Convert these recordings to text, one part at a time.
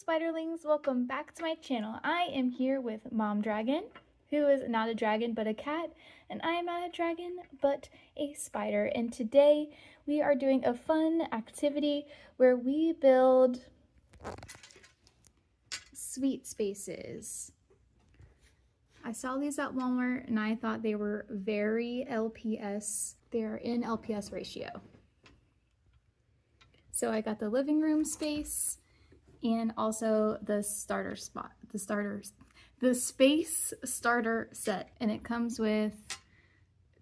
Spiderlings, welcome back to my channel. I am here with Mom Dragon, who is not a dragon but a cat, and I am not a dragon but a spider. And today we are doing a fun activity where we build sweet spaces. I saw these at Walmart and I thought they were very LPS. They're in LPS ratio. So I got the living room space and also the space starter set, and it comes with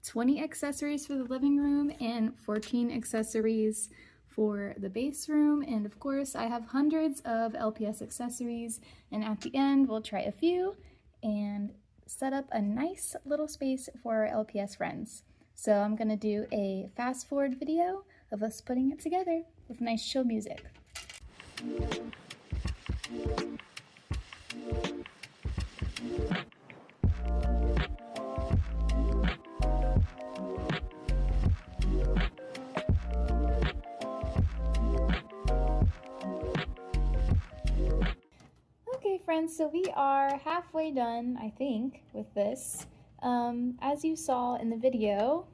20 accessories for the living room and 14 accessories for the base room. And of course I have hundreds of LPS accessories, and at the end we'll try a few and set up a nice little space for our LPS friends. So I'm gonna do a fast forward video of us putting it together with nice chill music. Okay friends, so we are halfway done, I think, with this. As you saw in the video,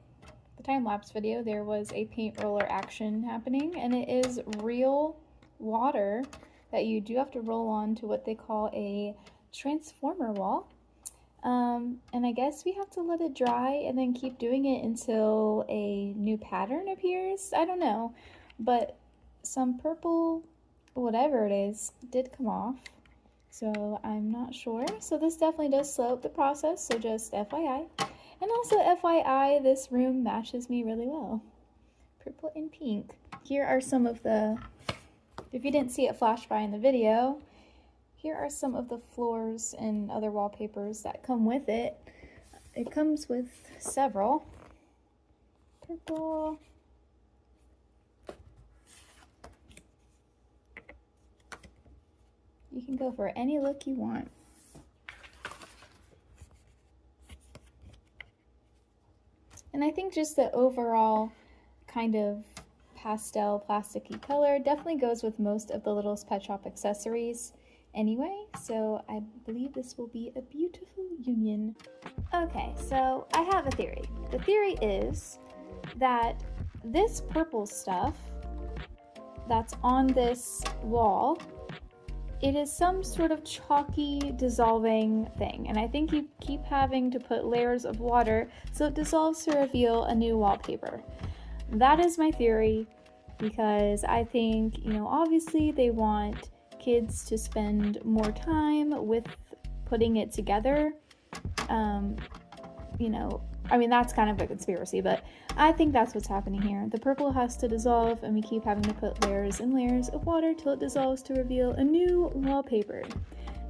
the time-lapse video, there was a paint roller action happening, and it is real water that you do have to roll on to what they call a transformer wall. And I guess we have to let it dry and then keep doing it until a new pattern appears. I don't know, but some purple, whatever it is, did come off. So I'm not sure. So this definitely does slow up the process, so just FYI. And also FYI, this room matches me really well. Purple and pink. Here are some of the, if you didn't see it flash by in the video, here are some of the floors and other wallpapers that come with it. It comes with several. Purple. You can go for any look you want. And I think just the overall kind of pastel plasticky color definitely goes with most of the Littlest Pet Shop accessories anyway, so I believe this will be a beautiful union. Okay, so I have a theory. The theory is that this purple stuff that's on this wall, it is some sort of chalky dissolving thing, and I think you keep having to put layers of water so it dissolves to reveal a new wallpaper. That is my theory, because I think, you know, obviously they want kids to spend more time with putting it together. You know, I mean, that's kind of a conspiracy, but I think that's what's happening here. The purple has to dissolve, and we keep having to put layers and layers of water till it dissolves to reveal a new wallpaper.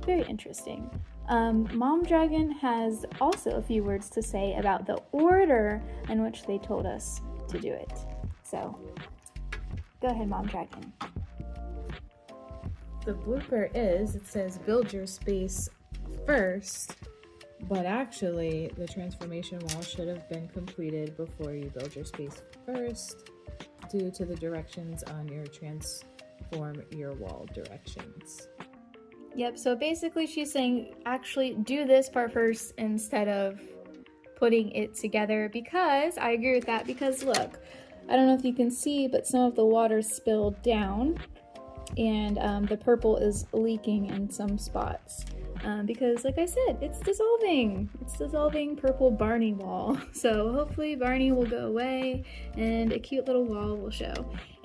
Very interesting. Mom Dragon has also a few words to say about the order in which they told us to do it. So, go ahead, Mom Dragon. The blooper is, it says build your space first, but actually the transformation wall should have been completed before you build your space first, due to the directions on your transform your wall directions. Yep, so basically she's saying actually do this part first instead of putting it together, because I agree with that, because look, I don't know if you can see, but some of the water spilled down, and the purple is leaking in some spots. Because like I said, it's dissolving. It's dissolving purple Barney wall. So hopefully Barney will go away and a cute little wall will show.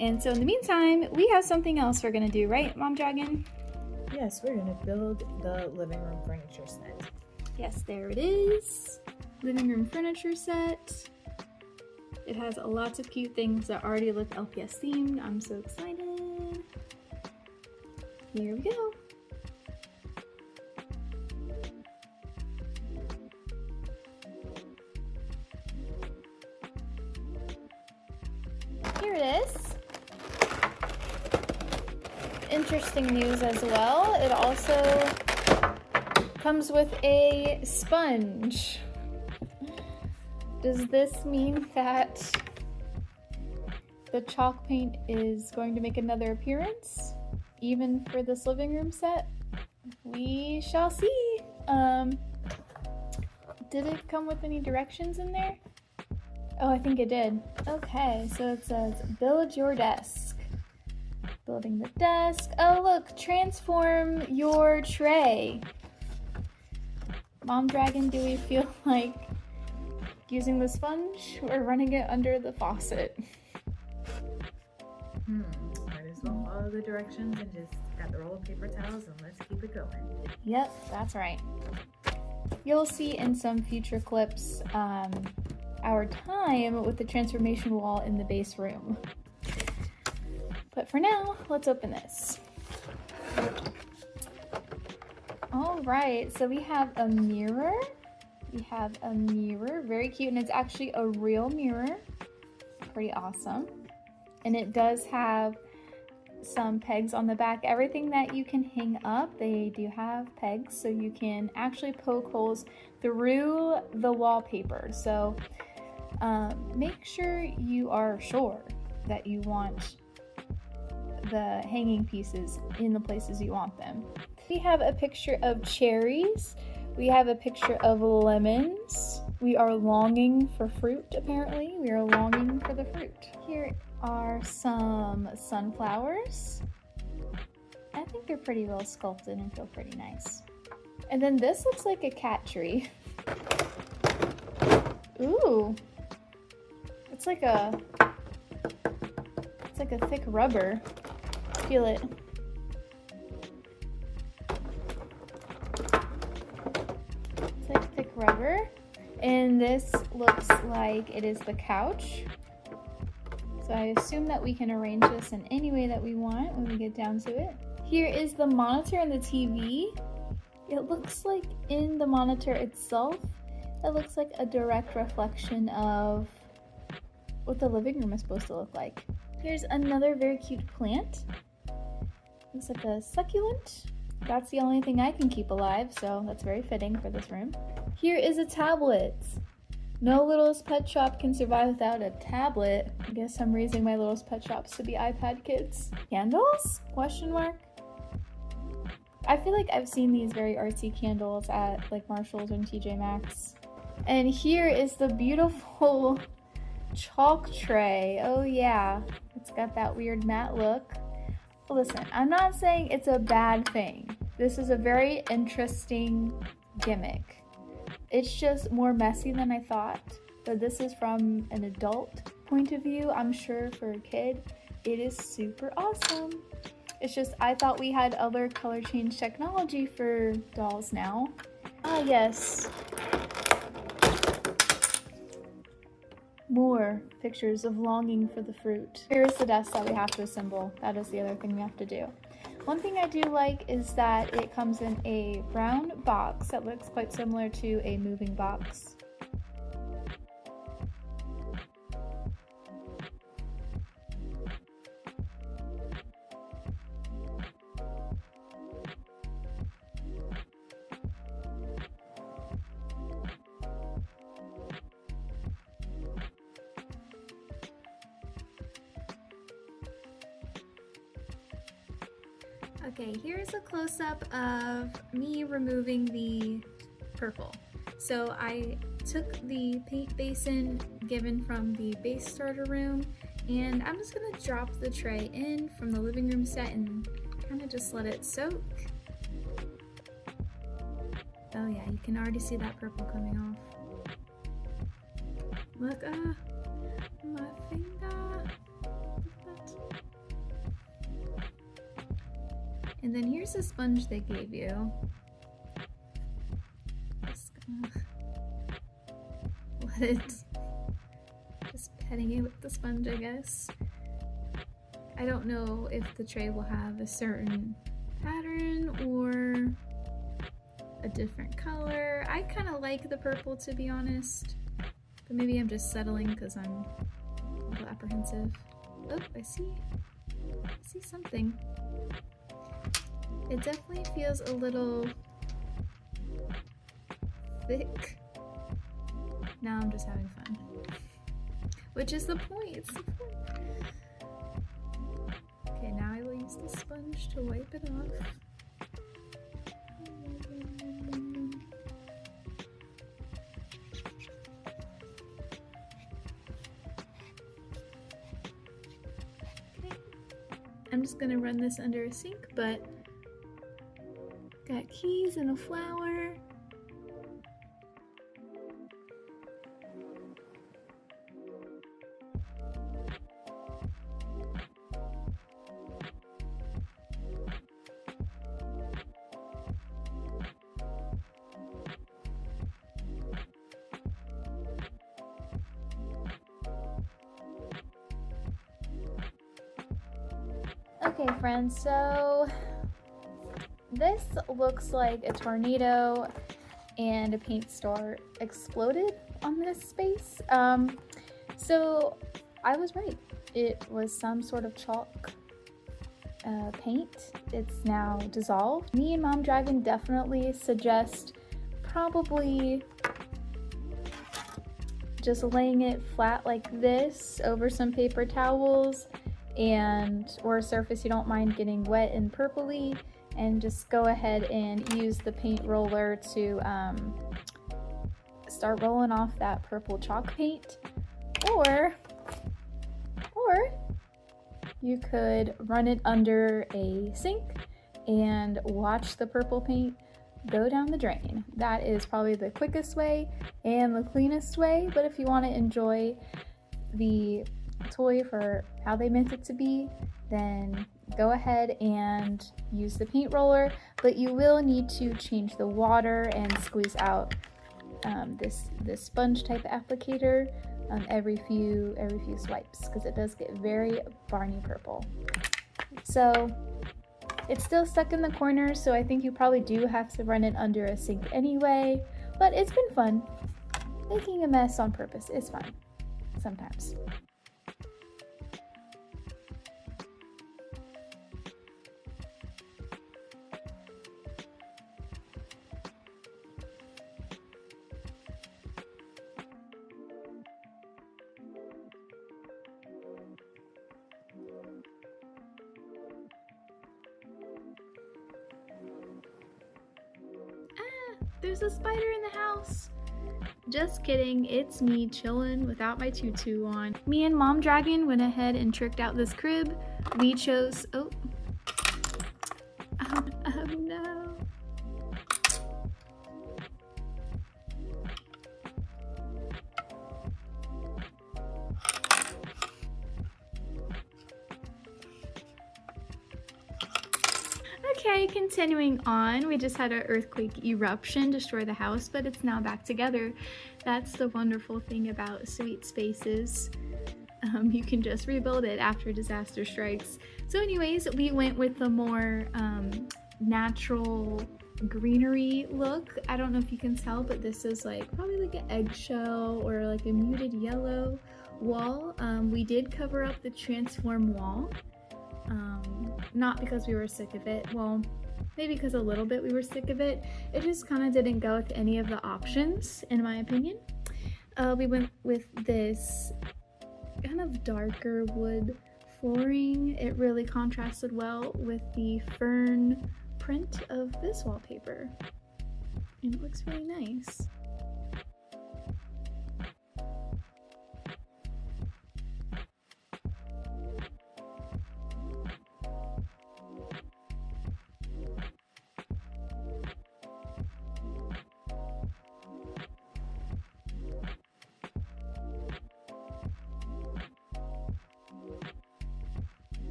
And so in the meantime, we have something else we're gonna do, right, Mom Dragon? Yes, we're gonna build the living room furniture set. Yes, there it is. Living room furniture set. It has lots of cute things that already look LPS themed. I'm so excited. Here we go. Here it is. Interesting news as well. It also comes with a sponge. Does this mean that the chalk paint is going to make another appearance? even for this living room set? We shall see. Did it come with any directions in there? Oh, I think it did. Okay, so it says build your desk. Building the desk. Oh look, transform your tray. Mom Dragon, do we feel like using the sponge or running it under the faucet? Might as well follow the directions and just got the roll of paper towels and let's keep it going. Yep, that's right. You'll see in some future clips our time with the transformation wall in the base room. But for now, let's open this. All right, so we have a mirror. We have a mirror, very cute, and it's actually a real mirror. Pretty awesome. And it does have some pegs on the back. Everything that you can hang up, they do have pegs, so you can actually poke holes through the wallpaper. So make sure you are sure that you want the hanging pieces in the places you want them. We have a picture of cherries. We have a picture of lemons. We are longing for fruit, apparently. We are longing for the fruit. Here are some sunflowers. I think they're pretty well sculpted and feel pretty nice. And then this looks like a cat tree. Ooh. It's like a thick rubber. Feel it. It's like thick rubber. And this looks like it is the couch. So I assume that we can arrange this in any way that we want when we get down to it. Here is the monitor and the TV. It looks like in the monitor itself, it looks like a direct reflection of what the living room is supposed to look like. Here's another very cute plant. Looks like a succulent. That's the only thing I can keep alive, so that's very fitting for this room. Here is a tablet. No Littlest Pet Shop can survive without a tablet. I guess I'm raising my Littlest Pet Shops to be iPad kids. Candles? Question mark? I feel like I've seen these very artsy candles at like Marshall's and TJ Maxx. And here is the beautiful chalk tray. Oh yeah, it's got that weird matte look. Listen, I'm not saying it's a bad thing. This is a very interesting gimmick. It's just more messy than I thought, but this is from an adult point of view. I'm sure for a kid, it is super awesome. It's just, I thought we had other color change technology for dolls now. Ah, yes. More pictures of longing for the fruit. Here's the desk that we have to assemble. That is the other thing we have to do. One thing I do like is that it comes in a brown box that looks quite similar to a moving box. Okay, here's a close-up of me removing the purple. So I took the paint basin given from the base starter room, and I'm just gonna drop the tray in from the living room set and kind of just let it soak. Oh yeah, you can already see that purple coming off. Look, my finger. And then here's the sponge they gave you. Just gonna let it, just petting it with the sponge, I guess. I don't know if the tray will have a certain pattern or a different color. I kind of like the purple, to be honest, but maybe I'm just settling because I'm a little apprehensive. Oh, I see something. It definitely feels a little thick. Now I'm just having fun. Which is the point, it's the point. Okay, now I will use the sponge. sponge to wipe it off. Okay. I'm just gonna run this under a sink, but got keys and a flower. Okay, friends, so this looks like a tornado and a paint star exploded on this space. So I was right. It was some sort of chalk paint. It's now dissolved. Me and Mom Dragon definitely suggest probably just laying it flat like this over some paper towels or a surface you don't mind getting wet and purpley, and just go ahead and use the paint roller to start rolling off that purple chalk paint. Or you could run it under a sink and watch the purple paint go down the drain. That is probably the quickest way and the cleanest way, but if you want to enjoy the toy for how they meant it to be, then go ahead and use the paint roller, but you will need to change the water and squeeze out this sponge type applicator every few swipes, because it does get very Barney purple. So it's still stuck in the corner, so I think you probably do have to run it under a sink anyway, but it's been fun. Making a mess on purpose is fun sometimes. There's a spider in the house. Just kidding, it's me chilling without my tutu on. Me and Mom Dragon went ahead and tricked out this crib. We chose, oh no. Okay, continuing on, we just had an earthquake eruption destroy the house, but it's now back together. That's the wonderful thing about Sweet Spaces. You can just rebuild it after disaster strikes. So anyways, we went with the more natural greenery look. I don't know if you can tell, but this is like probably like an eggshell or like a muted yellow wall. We did cover up the transform wall. Not because we were sick of it, well, maybe because a little bit we were sick of it. It just kind of didn't go with any of the options, in my opinion. We went with this kind of darker wood flooring. It really contrasted well with the fern print of this wallpaper, and it looks really nice.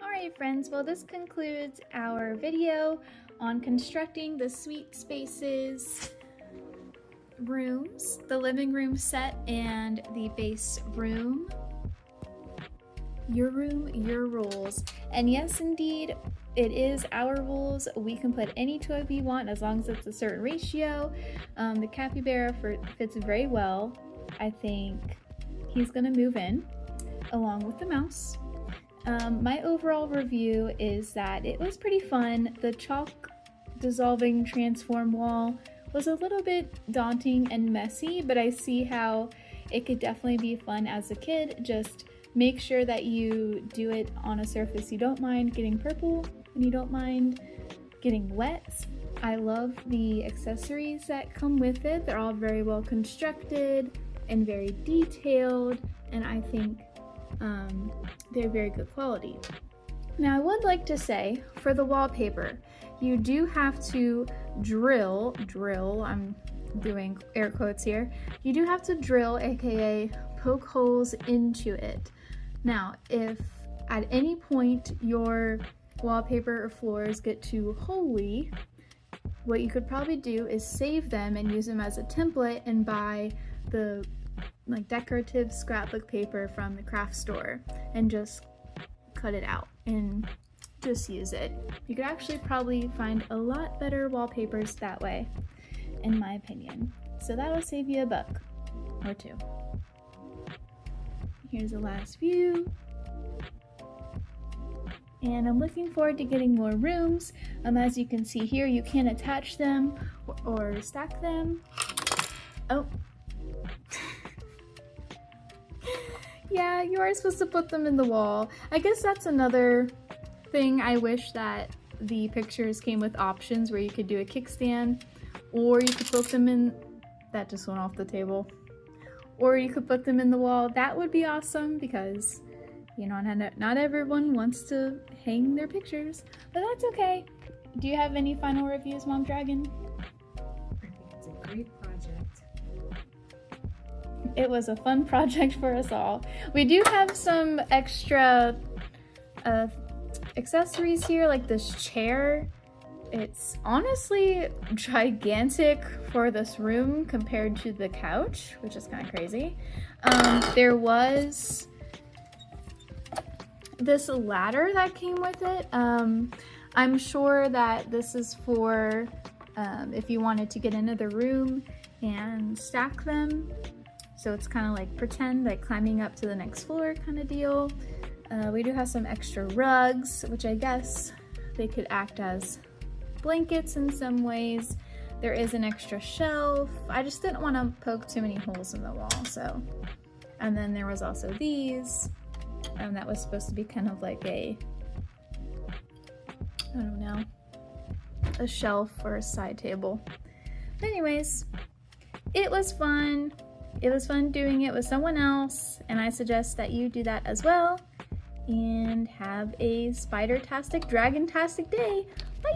Alright friends, well this concludes our video on constructing the Sweet Spaces rooms, the living room set and the base room. Your room, your rules. And yes indeed, it is our rules. We can put any toy we want as long as it's a certain ratio. The capybara fits very well. I think he's gonna move in along with the mouse. My overall review is that it was pretty fun. The chalk dissolving transform wall was a little bit daunting and messy, but I see how it could definitely be fun as a kid. Just make sure that you do it on a surface you don't mind getting purple and you don't mind getting wet. I love the accessories that come with it. They're all very well constructed and very detailed, and I think they're very good quality. Now I would like to say, for the wallpaper, you do have to drill, I'm doing air quotes here, you do have to drill, aka poke holes into it. Now, if at any point your wallpaper or floors get too holy, what you could probably do is save them and use them as a template and buy the like decorative scrapbook paper from the craft store and just cut it out and just use it. You could actually probably find a lot better wallpapers that way, in my opinion. So that'll save you $1 or $2. Here's the last view. And I'm looking forward to getting more rooms. As you can see here, you can attach them or stack them. Oh. Yeah, you are supposed to put them in the wall. I guess that's another thing. I wish that the pictures came with options where you could do a kickstand, or you could put them in, that just went off the table, or you could put them in the wall. That would be awesome because, you know, not everyone wants to hang their pictures, but that's okay. Do you have any final reviews, Mom Dragon? I think it's a great project. It was a fun project for us all. We do have some extra accessories here, like this chair. It's honestly gigantic for this room compared to the couch, which is kind of crazy. There was this ladder that came with it. I'm sure that this is for if you wanted to get into the room and stack them. So it's kind of like pretend like climbing up to the next floor kind of deal. We do have some extra rugs, which I guess they could act as blankets in some ways. There is an extra shelf. I just didn't want to poke too many holes in the wall, so. And then there was also these, and that was supposed to be kind of like a, I don't know, a shelf or a side table. Anyways, it was fun. It was fun doing it with someone else, and I suggest that you do that as well. And have a spider-tastic, dragon-tastic day. Bye!